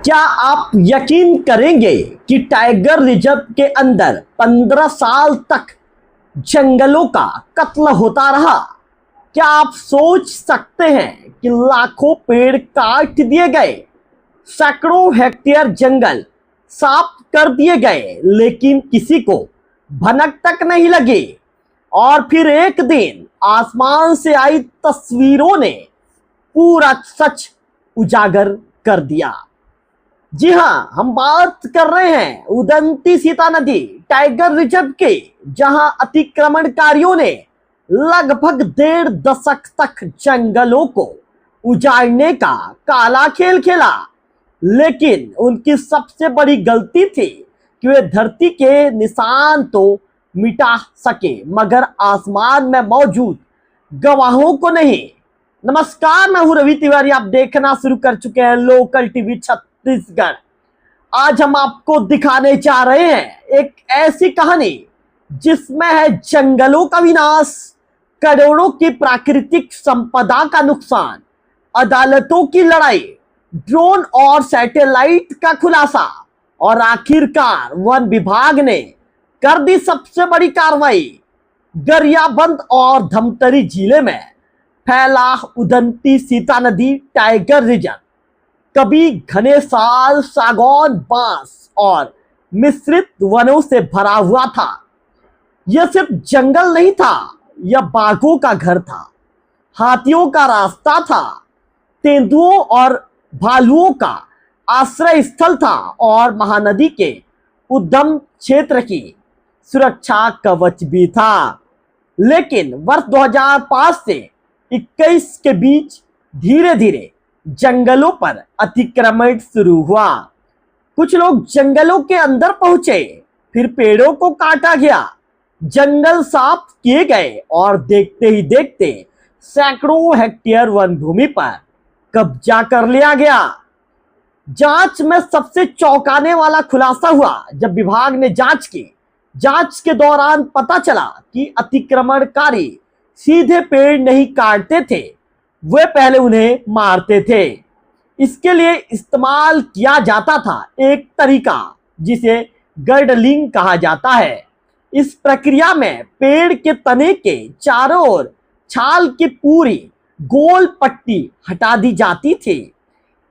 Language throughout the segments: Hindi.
क्या आप यकीन करेंगे कि टाइगर रिजर्व के अंदर 15 साल तक जंगलों का कत्ल होता रहा? क्या आप सोच सकते हैं कि लाखों पेड़ काट दिए गए, सैकड़ों हेक्टेयर जंगल साफ कर दिए गए, लेकिन किसी को भनक तक नहीं लगी। और फिर एक दिन आसमान से आई तस्वीरों ने पूरा सच उजागर कर दिया। जी हाँ, हम बात कर रहे हैं उदंती सीता नदी टाइगर रिजर्व के, जहां अतिक्रमणकारियों ने लगभग 1.5 दशक तक जंगलों को उजाड़ने का काला खेल खेला। लेकिन उनकी सबसे बड़ी गलती थी कि वे धरती के निशान तो मिटा सके, मगर आसमान में मौजूद गवाहों को नहीं। नमस्कार, मैं हूं रवि तिवारी। आप देखना शुरू कर चुके हैं लोकल टीवी छत्तीसगढ़। आज हम आपको दिखाने जा रहे हैं एक ऐसी कहानी जिसमें है जंगलों का विनाश, करोड़ों की प्राकृतिक संपदा का नुकसान, अदालतों की लड़ाई, ड्रोन और सैटेलाइट का खुलासा, और आखिरकार वन विभाग ने कर दी सबसे बड़ी कार्रवाई। गरियाबंद और धमतरी जिले में फैला उदंती सीता नदी टाइगर रिजर्व कभी घने साल, सागौन, बांस और मिश्रित वनों से भरा हुआ था। यह सिर्फ जंगल नहीं था, यह बाघों का घर था, हाथियों का रास्ता था, तेंदुओं और भालुओं का आश्रय स्थल था, और महानदी के उद्गम क्षेत्र की सुरक्षा कवच भी था। लेकिन वर्ष 2005 से 21 के बीच धीरे धीरे जंगलों पर अतिक्रमण शुरू हुआ। कुछ लोग जंगलों के अंदर पहुंचे, फिर पेड़ों को काटा गया, जंगल साफ किए गए, और देखते ही देखते सैकड़ों हेक्टेयर वन भूमि पर कब्जा कर लिया गया। जांच में सबसे चौंकाने वाला खुलासा हुआ जब विभाग ने जांच की। जांच के दौरान पता चला कि अतिक्रमणकारी सीधे पेड़ नहीं काटते थे, वे पहले उन्हें मारते थे। इसके लिए इस्तेमाल किया जाता था एक तरीका जिसे गर्डलिंग कहा जाता है। इस प्रक्रिया में पेड़ के तने के चारों ओर छाल की पूरी गोल पट्टी हटा दी जाती थी।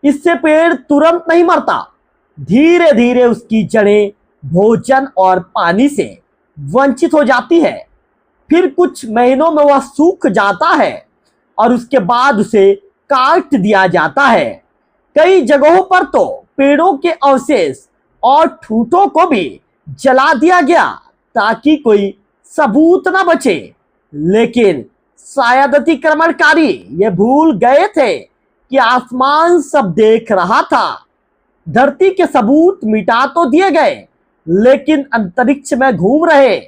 इससे पेड़ तुरंत नहीं मरता, धीरे धीरे उसकी जड़ें भोजन और पानी से वंचित हो जाती है। फिर कुछ महीनों में वह सूख जाता है और उसके बाद उसे काट दिया जाता है। कई जगहों पर तो पेड़ों के अवशेष और ठूठों को भी जला दिया गया ताकि कोई सबूत न बचे। लेकिन शायद अतिक्रमणकारी ये भूल गए थे कि आसमान सब देख रहा था। धरती के सबूत मिटा तो दिए गए, लेकिन अंतरिक्ष में घूम रहे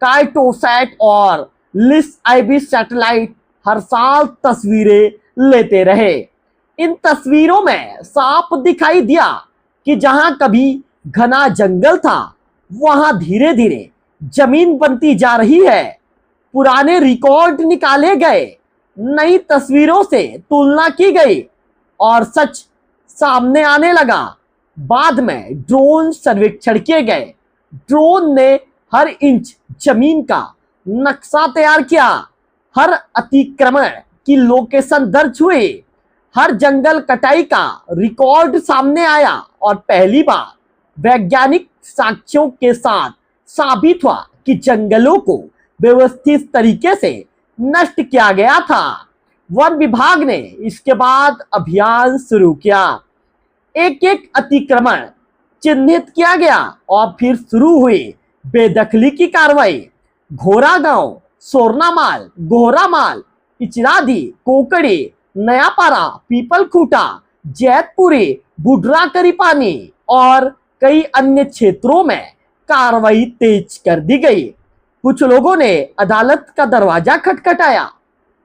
कार्टोसैट और लिस आईबी सैटेलाइट हर साल तस्वीरें लेते रहे। इन तस्वीरों में साफ दिखाई दिया कि जहां कभी घना जंगल था, वहां धीरे धीरे जमीन बनती जा रही है। पुराने रिकॉर्ड निकाले गए, नई तस्वीरों से तुलना की गई, और सच सामने आने लगा। बाद में ड्रोन सर्वेक्षण किए गए। ड्रोन ने हर इंच जमीन का नक्शा तैयार किया, हर अतिक्रमण की लोकेशन दर्ज हुई, हर जंगल कटाई का रिकॉर्ड सामने आया, और पहली बार वैज्ञानिक साक्ष्यों के साथ साबित हुआ कि जंगलों को व्यवस्थित तरीके से नष्ट किया गया था। वन विभाग ने इसके बाद अभियान शुरू किया। एक एक अतिक्रमण चिन्हित किया गया, और फिर शुरू हुई बेदखली की कार्रवाई। घोरा गांव, सोरनामाल, गोहरामाल, इचरादी, कोकड़ी, नयापारा, पीपल खूटा, जैतपुरी, बुढ़रा करीपानी और कई अन्य क्षेत्रों में कार्रवाई तेज कर दी गई। कुछ लोगों ने अदालत का दरवाजा खटखटाया,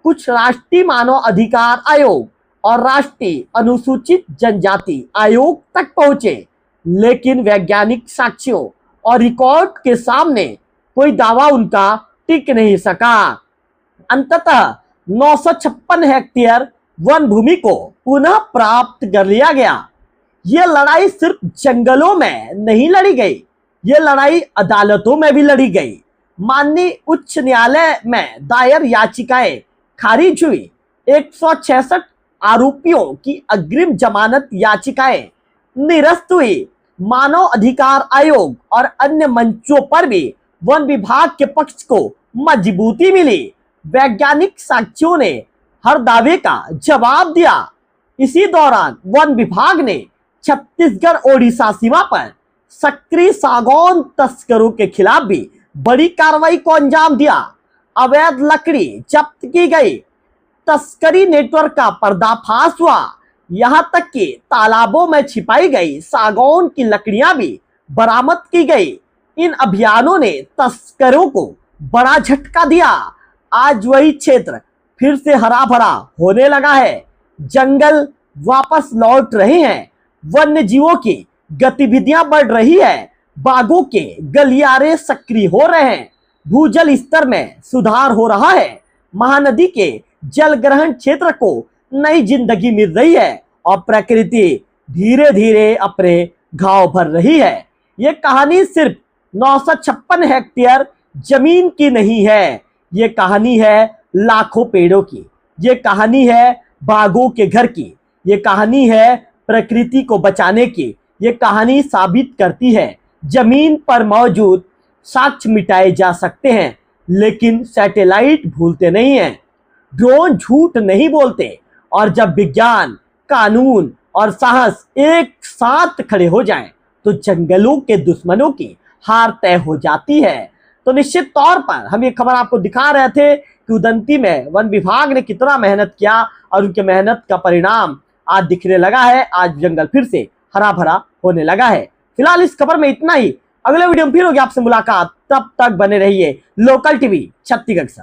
कुछ राष्ट्रीय मानव अधिकार आयोग और राष्ट्रीय अनुसूचित जनजाति आयोग तक पहुंचे, लेकिन वैज्ञानिक साक्ष्यों और रिकॉर्ड के सामने कोई दावा उनका टिक नहीं सका। अंततः 956 हेक्टेयर वन भूमि को पुनः प्राप्त कर लिया गया। ये लड़ाई सिर्फ जंगलों में नहीं लड़ी गई, ये लड़ाई अदालतों में भी लड़ी गई। माननीय उच्च न्यायालय में दायर याचिकाएं खारिज हुई। 166 आरोपियों की अग्रिम जमानत याचिकाएं निरस्त हुई। मानव अधिकार आयोग और अन्य मंचों पर भी वन विभाग के पक्ष को मजबूती मिली। वैज्ञानिक साक्ष्यों ने हर दावे का जवाब दिया। इसी दौरान वन विभाग ने छत्तीसगढ़ ओडिशा सीमा पर सक्रिय सागौन तस्करों के खिलाफ भी बड़ी कार्रवाई को अंजाम दिया। अवैध लकड़ी जब्त की गई, तस्करी नेटवर्क का पर्दाफाश हुआ। यहां तक कि तालाबों में छिपाई गई सागौन की लकड़ियां भी बरामद की गई। इन अभियानों ने तस्करों को बड़ा झटका दिया। आज वही क्षेत्र फिर से हरा भरा होने लगा है। जंगल वापस लौट रहे हैं, वन्य जीवों की गतिविधियां बढ़ रही है, बाघों के गलियारे सक्रिय हो रहे हैं, भूजल स्तर में सुधार हो रहा है, महानदी के जलग्रहण क्षेत्र को नई जिंदगी मिल रही है और प्रकृति धीरे धीरे अपने घाव भर रही है। ये कहानी सिर्फ 956 हेक्टेयर जमीन की नहीं है, ये कहानी है लाखों पेड़ों की, ये कहानी है बाघों के घर की, ये कहानी है प्रकृति को बचाने की। ये कहानी साबित करती है जमीन पर मौजूद साक्ष्य मिटाए जा सकते हैं, लेकिन सैटेलाइट भूलते नहीं हैं, ड्रोन झूठ नहीं बोलते। और जब विज्ञान, कानून और साहस एक साथ खड़े हो जाएं, तो जंगलों के दुश्मनों की हार तय हो जाती है। तो निश्चित तौर पर हम ये खबर आपको दिखा रहे थे कि उदंती में वन विभाग ने कितना मेहनत किया और उनके मेहनत का परिणाम आज दिखने लगा है। आज जंगल फिर से हरा भरा होने लगा है। फिलहाल इस खबर में इतना ही। अगले वीडियो में फिर होगी आपसे मुलाकात, तब तक बने रहिए लोकल टीवी छत्तीसगढ़ से।